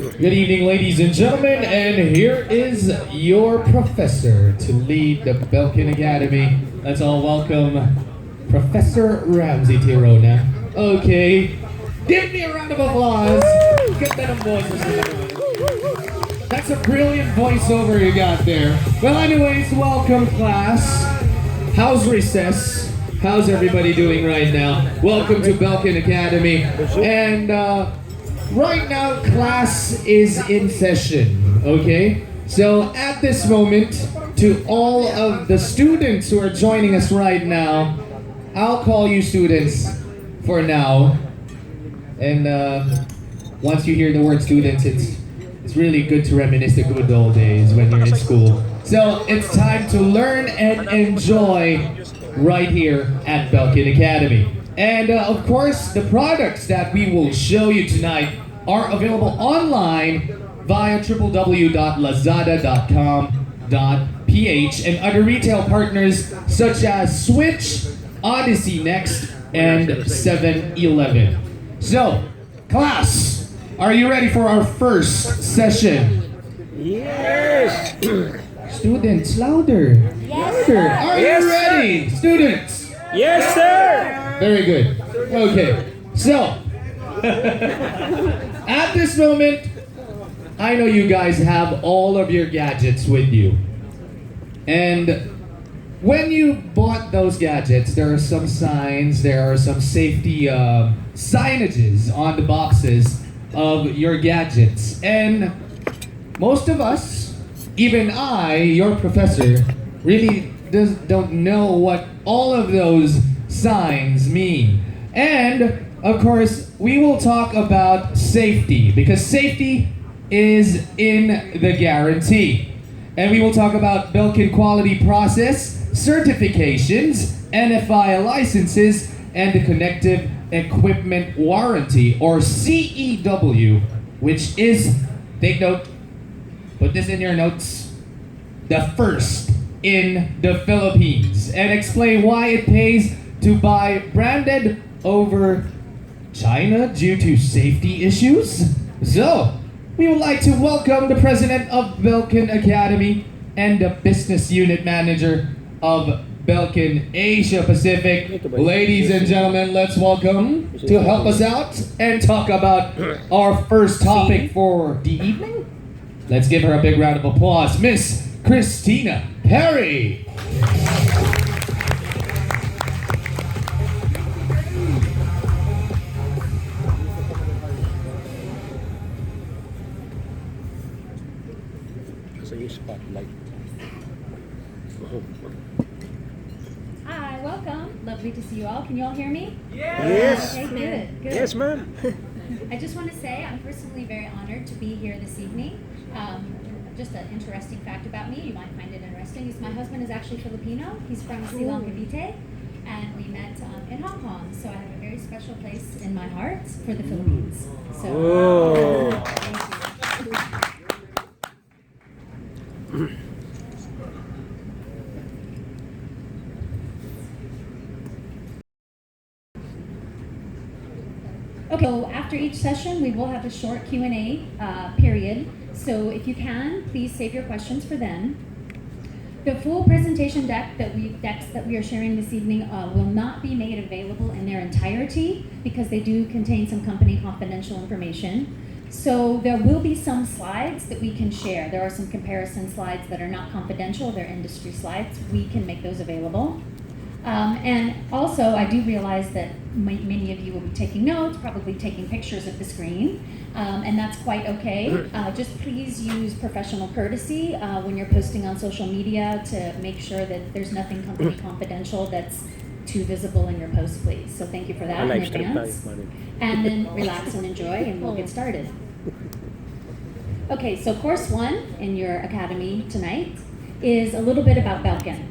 Good evening, ladies and gentlemen, and here is your professor to lead the Belkin Academy. Let's all welcome Professor Ramsey Tirona. Okay, give me a round of applause. Ganda ng boses nila. That's a brilliant voiceover you got there. Well, anyways, welcome class. How's recess? How's everybody doing right now? Welcome to Belkin Academy. And right now, class is in session, okay? So at this moment, to all of the students who are joining us right now, I'll call you students for now. And once you hear the word students, it's really good to reminisce the good old days when you're in school. So it's time to learn and enjoy right here at Belkin Academy. And of course, the products that we will show you tonight are available online via www.lazada.com.ph and other retail partners such as Switch, Odyssey Next, and 7-Eleven. So, class, are you ready for our first session? Yes! Students, louder. Yes, Louder. Are you ready? Students? Yes, sir! Very good. Okay. So, at this moment, I know you guys have all of your gadgets with you. And when you bought those gadgets, there are some signs, there are some safety signages on the boxes of your gadgets. And most of us, even I, your professor, really don't know what all of those signs mean. And of course, we will talk about safety because safety is in the guarantee. And we will talk about Belkin quality process, certifications, NFI licenses, and the connective equipment warranty, or CEW, which is, take note, put this in your notes, the first in the Philippines, and explain why it pays to buy branded over China due to safety issues. So, we would like to welcome the president of Belkin Academy and the business unit manager of Belkin Asia Pacific. Ladies and gentlemen, let's welcome to help us out and talk about our first topic for the evening. Let's give her a big round of applause, Miss Christina Perry. Spotlight. Hi, welcome. Lovely to see you all. Can you all hear me? Yes. Okay, good. Yes, ma'am. I just want to say I'm personally very honored to be here this evening. Just an interesting fact about me, you might find it interesting, is my husband is actually Filipino. He's from Silang, Cavite, and we met in Hong Kong. So I have a very special place in my heart for the Philippines. So, thank you. Okay, so after each session, we will have a short Q&A period. So if you can, please save your questions for then. The full presentation decks that we are sharing this evening will not be made available in their entirety because they do contain some company confidential information. So there will be some slides that we can share. There are some comparison slides that are not confidential, they're industry slides. We can make those available. And also, I do realize that many of you will be taking notes, probably taking pictures of the screen, and that's quite okay. Just please use professional courtesy when you're posting on social media to make sure that there's nothing company confidential that's too visible in your post, please. So thank you for that in advance. And then relax and enjoy, and we'll get started. Okay, so course one in your academy tonight is a little bit about Belkin.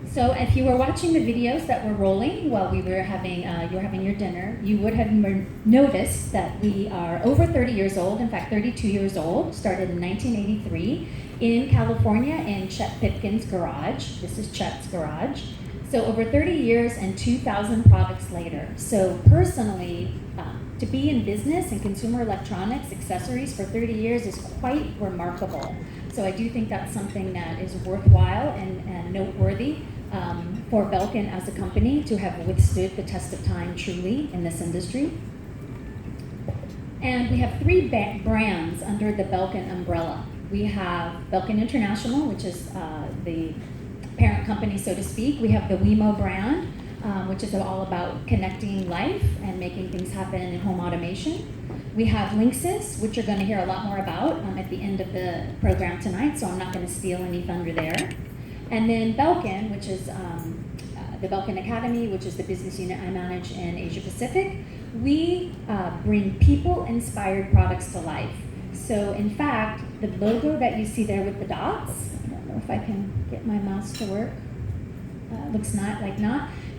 So if you were watching the videos that were rolling while we were having, you were having your dinner, you would have noticed that we are over 30 years old, in fact 32 years old, started in 1983 in California in Chet Pipkin's garage. This is Chet's garage. So over 30 years and 2,000 products later. So personally, to be in business and consumer electronics accessories for 30 years is quite remarkable. So I do think that's something that is worthwhile and noteworthy for Belkin as a company to have withstood the test of time truly in this industry. And we have three brands under the Belkin umbrella. We have Belkin International, which is the parent company, so to speak. We have the Wemo brand, which is all about connecting life and making things happen in home automation. We have Linksys, which you're going to hear a lot more about at the end of the program tonight, so I'm not going to steal any thunder there. And then Belkin, which is the Belkin Academy, which is the business unit I manage in Asia Pacific. We bring people-inspired products to life. So in fact, the logo that you see there with the dots, I don't know if I can get my mouse to work. Looks not.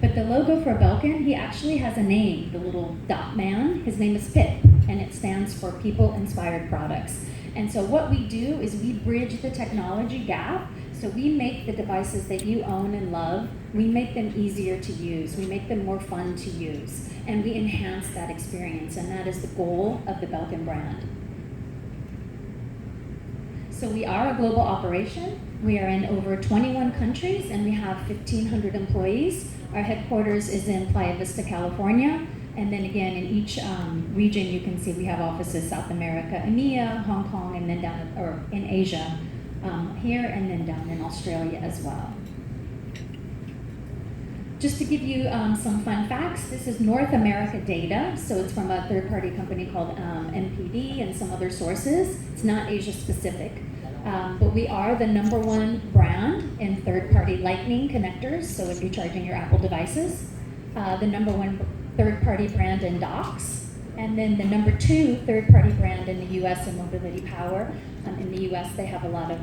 But the logo for Belkin, he actually has a name, the little dot man. His name is PIP, and it stands for People-Inspired Products. And so what we do is we bridge the technology gap. So we make the devices that you own and love, we make them easier to use, we make them more fun to use, and we enhance that experience, and that is the goal of the Belkin brand. So we are a global operation. We are in over 21 countries, and we have 1,500 employees. Our headquarters is in Playa Vista, California, and then again, in each region, you can see we have offices: South America, EMEA, Hong Kong, and then down, or in Asia, here, and then down in Australia as well. Just to give you some fun facts, this is North America data, so it's from a third-party company called NPD and some other sources. It's not Asia-specific, but we are the #1 brand in third-party Lightning connectors, so if you're charging your Apple devices, the #1 third-party brand in docks, and then the #2 third-party brand in the U.S. in mobility power. In the U.S., they have a lot of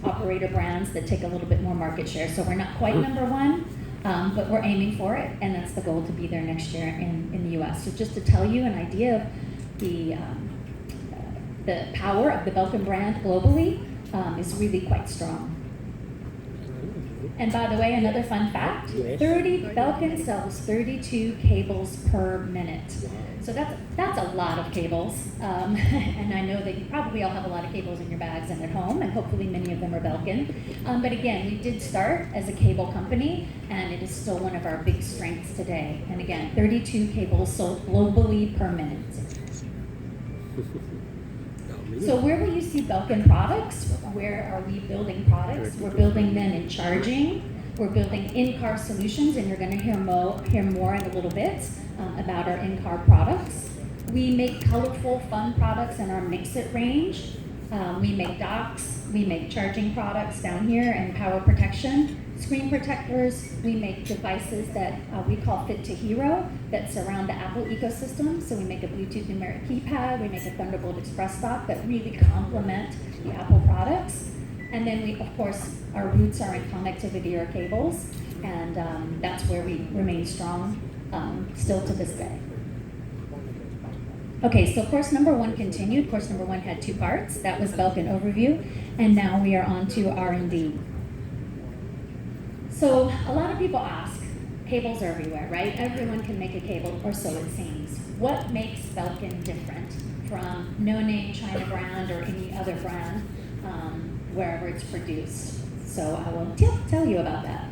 operator brands that take a little bit more market share, so we're not quite #1. But we're aiming for it, and that's the goal, to be there next year in the U.S. So just to tell you an idea of the power of the Belkin brand globally is really quite strong. And by the way, another fun fact, Belkin sells 32 cables per minute. So that's a lot of cables, and I know that you probably all have a lot of cables in your bags and at home, and hopefully many of them are Belkin. But again, we did start as a cable company, and it is still one of our big strengths today. And again, 32 cables sold globally per minute. So where will you see Belkin products? Where are we building products? We're building them in charging. We're building in-car solutions, and you're going to hear more in a little bit about our in-car products. We make colorful, fun products in our Mix-It range. We make docks. We make charging products down here and power protection. Screen protectors. We make devices that we call Fit to Hero that surround the Apple ecosystem. So we make a Bluetooth numeric keypad. We make a Thunderbolt Express dock that really complement the Apple products. And then we, of course, our roots are in connectivity or cables, and that's where we remain strong still to this day. Okay, so course #1 continued. Course #1 had 2 parts. That was Belkin overview, and now we are on to R&D. So a lot of people ask, cables are everywhere, right? Everyone can make a cable, or so it seems. What makes Belkin different from no-name China brand or any other brand wherever it's produced? So I will tell you about that.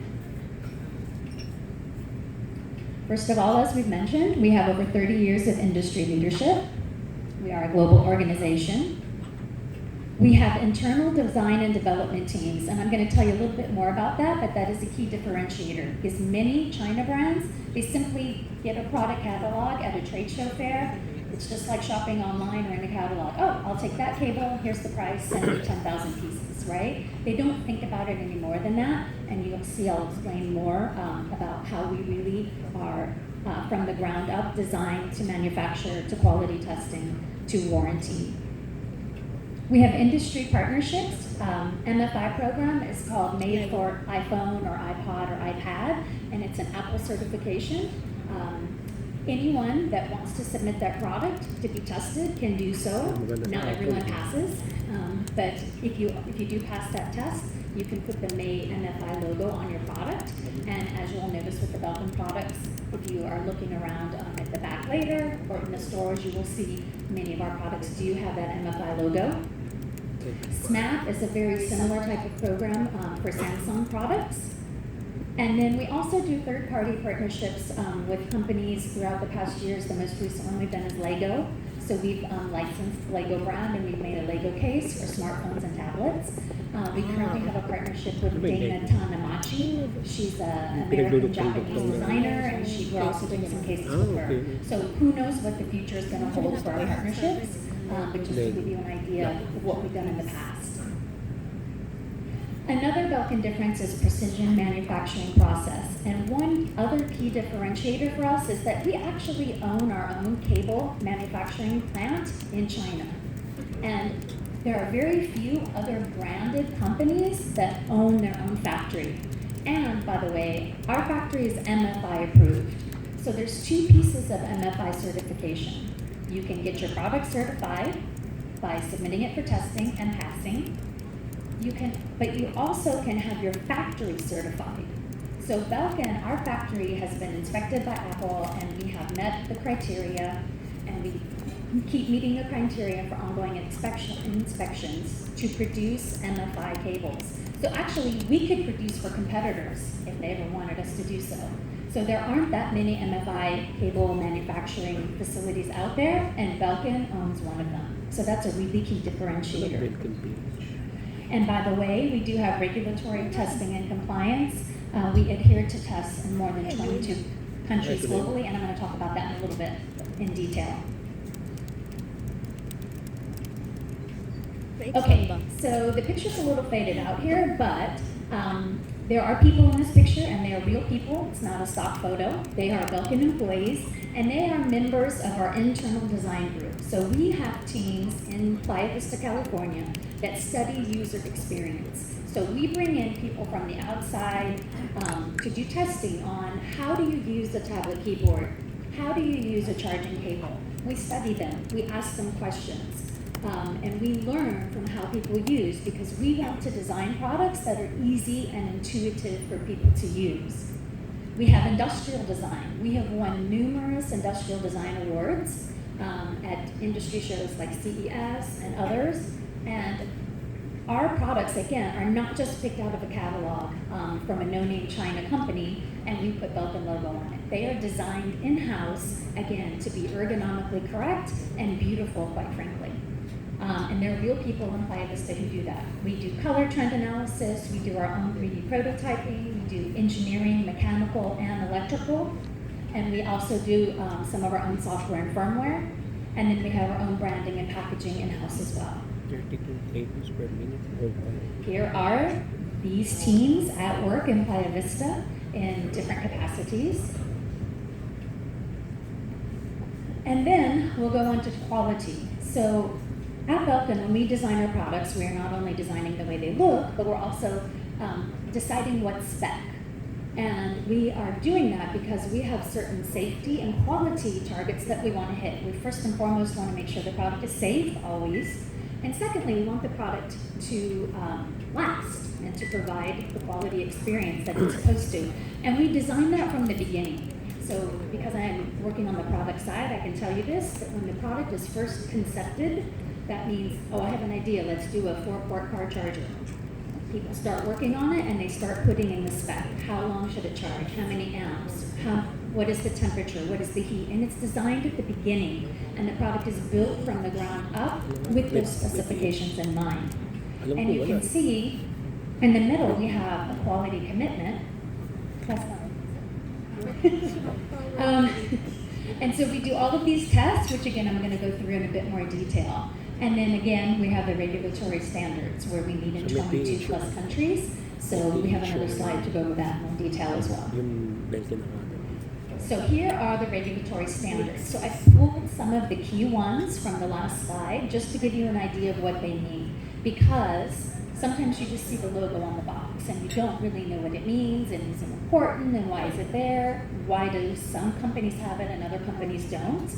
First of all, as we've mentioned, we have over 30 years of industry leadership. We are a global organization. We have internal design and development teams, and I'm going to tell you a little bit more about that, but that is a key differentiator, because many China brands, they simply get a product catalog at a trade show fair. It's just like shopping online or in a catalog. Oh, I'll take that cable, here's the price, send me 10,000 pieces, right? They don't think about it any more than that, and you'll see I'll explain more about how we really are from the ground up, designed to manufacture, to quality testing, to warranty. We have industry partnerships. MFI program is called Made for iPhone or iPod or iPad, and it's an Apple certification. Anyone that wants to submit their product to be tested can do so. Not everyone passes, but if you do pass that test, you can put the May MFI logo on your product. And as you'll notice with the Belkin products, if you are looking around at the back later or in the stores, you will see many of our products do have that MFI logo. SNAP is a very similar type of program for Samsung products. And then we also do third-party partnerships with companies throughout the past years. The most recent one we've done is Lego. So we've licensed the Lego brand and we've made a Lego case for smartphones and tablets. We currently have a partnership with Dana Tanamachi. She's an American-Japanese designer and we're also doing some cases with her. So who knows what the future is going to hold for our partnerships, but just to give you an idea of what we've done in the past. Another Belkin difference is precision manufacturing process. And one other key differentiator for us is that we actually own our own cable manufacturing plant in China. And there are very few other branded companies that own their own factory. And by the way, our factory is MFI approved. So there's two pieces of MFI certification. You can get your product certified by submitting it for testing and passing. But you also can have your factory certified. So Belkin, our factory has been inspected by Apple and we have met the criteria and we keep meeting the criteria for ongoing inspections to produce MFI cables. So actually we could produce for competitors if they ever wanted us to do so. So there aren't that many MFI cable manufacturing facilities out there and Belkin owns one of them. So that's a really key differentiator. And by the way, we do have regulatory testing and compliance. We adhere to tests in more than 22 countries globally, and I'm going to talk about that in a little bit in detail. Okay, so the picture's a little faded out here, but there are people in this picture, and they are real people. It's not a stock photo. They are Belkin employees, and they are members of our internal design group. So we have teams in Playa Vista, California, that study user experience. So we bring in people from the outside to do testing on how do you use a tablet keyboard? How do you use a charging cable? We study them, we ask them questions, and we learn from how people use because we want to design products that are easy and intuitive for people to use. We have industrial design. We have won numerous industrial design awards at industry shows like CES and others. And our products, again, are not just picked out of a catalog from a no-name China company and we put Belkin logo on it. They are designed in-house, again, to be ergonomically correct and beautiful, quite frankly. And there are real people in Playa Vista who do that. We do color trend analysis, we do our own 3D prototyping, we do engineering, mechanical, and electrical. And we also do some of our own software and firmware. And then we have our own branding and packaging in-house as well. 32 tables per minute. Here are these teams at work in Playa Vista in different capacities. And then we'll go on to quality. So at Belkin, when we design our products, we are not only designing the way they look, but we're also deciding what spec. And we are doing that because we have certain safety and quality targets that we want to hit. We first and foremost want to make sure the product is safe, always. And secondly, we want the product to last and to provide the quality experience that it's supposed to. And we designed that from the beginning. So because I'm working on the product side, I can tell you this, that when the product is first concepted, that means, oh, I have an idea, let's do a 4-port car charger. People start working on it and they start putting in the spec. How long should it charge? How many amps? What is the temperature? What is the heat? And it's designed at the beginning. And the product is built from the ground up with those specifications in mind. And you can see in the middle we have a quality commitment. And so we do all of these tests, which again I'm going to go through in a bit more detail. And then again, we have the regulatory standards where we meet in 22 plus countries. So we have another slide to go over that in more detail as well. So here are the regulatory standards. So I pulled some of the key ones from the last slide just to give you an idea of what they mean. Because sometimes you just see the logo on the box and you don't really know what it means and is it important and why is it there? Why do some companies have it and other companies don't?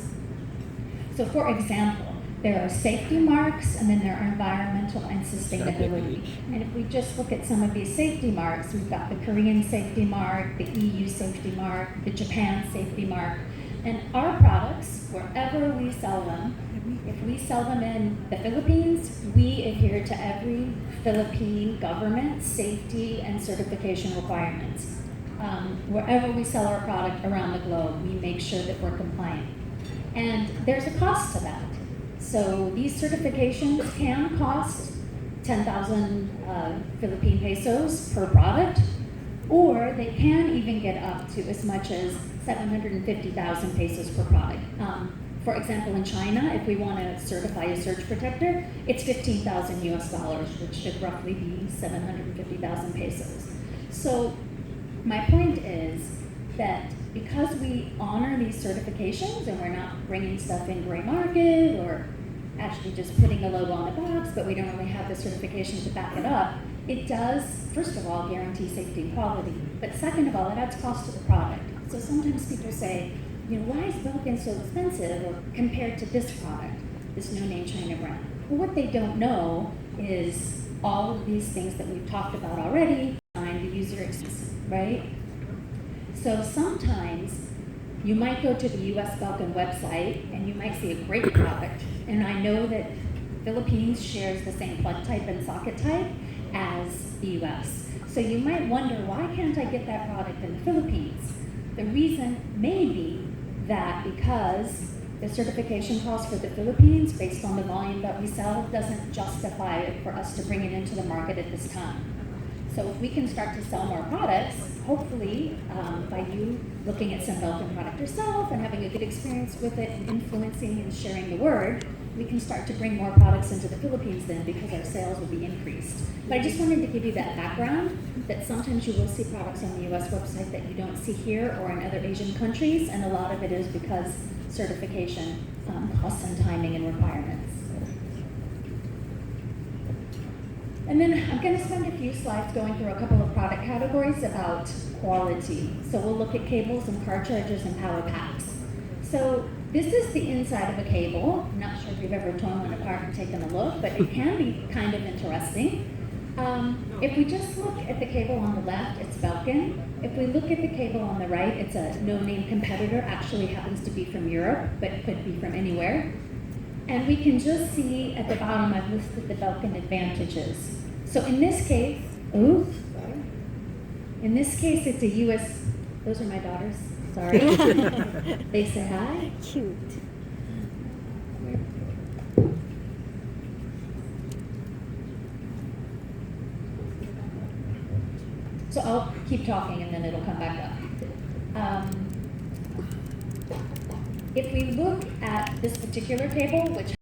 So for example, there are safety marks, and then there are environmental and sustainability. And if we just look at some of these safety marks, we've got the Korean safety mark, the EU safety mark, the Japan safety mark. And our products, wherever we sell them, if we sell them in the Philippines, we adhere to every Philippine government safety and certification requirements. Wherever we sell our product around the globe, we make sure that we're compliant. And there's a cost to that. So these certifications can cost 10,000 Philippine pesos per product, or they can even get up to as much as 750,000 pesos per product. For example, in China, if we want to certify a surge protector, it's 15,000 US dollars, which should roughly be 750,000 pesos. So my point is that because we honor these certifications and we're not bringing stuff in gray market or actually just putting a logo on the box, but we don't really have the certification to back it up, it does, first of all, guarantee safety and quality, but second of all, it adds cost to the product. So sometimes people say, you know, why is Belkin so expensive or compared to this product, this no-name China brand? Well, what they don't know is all of these things that we've talked about already, and the user experience, right? So sometimes you might go to the US Belkin website and you might see a great product, and I know that Philippines shares the same plug type and socket type as the US. So you might wonder, why can't I get that product in the Philippines? The reason may be that because the certification cost for the Philippines, based on the volume that we sell, doesn't justify it for us to bring it into the market at this time. So if we can start to sell more products, hopefully by you looking at some Belkin product yourself and having a good experience with it and influencing and sharing the word, we can start to bring more products into the Philippines then, because our sales will be increased. But I just wanted to give you that background, that sometimes you will see products on the US website that you don't see here or in other Asian countries, and a lot of it is because certification costs and timing and requirements. And then I'm going to spend a few slides going through a couple of product categories about quality. So we'll look at cables and car chargers and power packs. So this is the inside of a cable. I'm not sure if you've ever torn one apart and taken a look, but it can be kind of interesting. If we just look at the cable on the left, it's Belkin. If we look at the cable on the right, it's a no-name competitor. Actually happens to be from Europe, but could be from anywhere. And we can just see at the bottom, I've listed the Belkin advantages. So in this case, in this case, it's a US, those are my daughters, sorry. They say hi. Cute. So I'll keep talking and then it'll come back up. If we look at this particular cable, which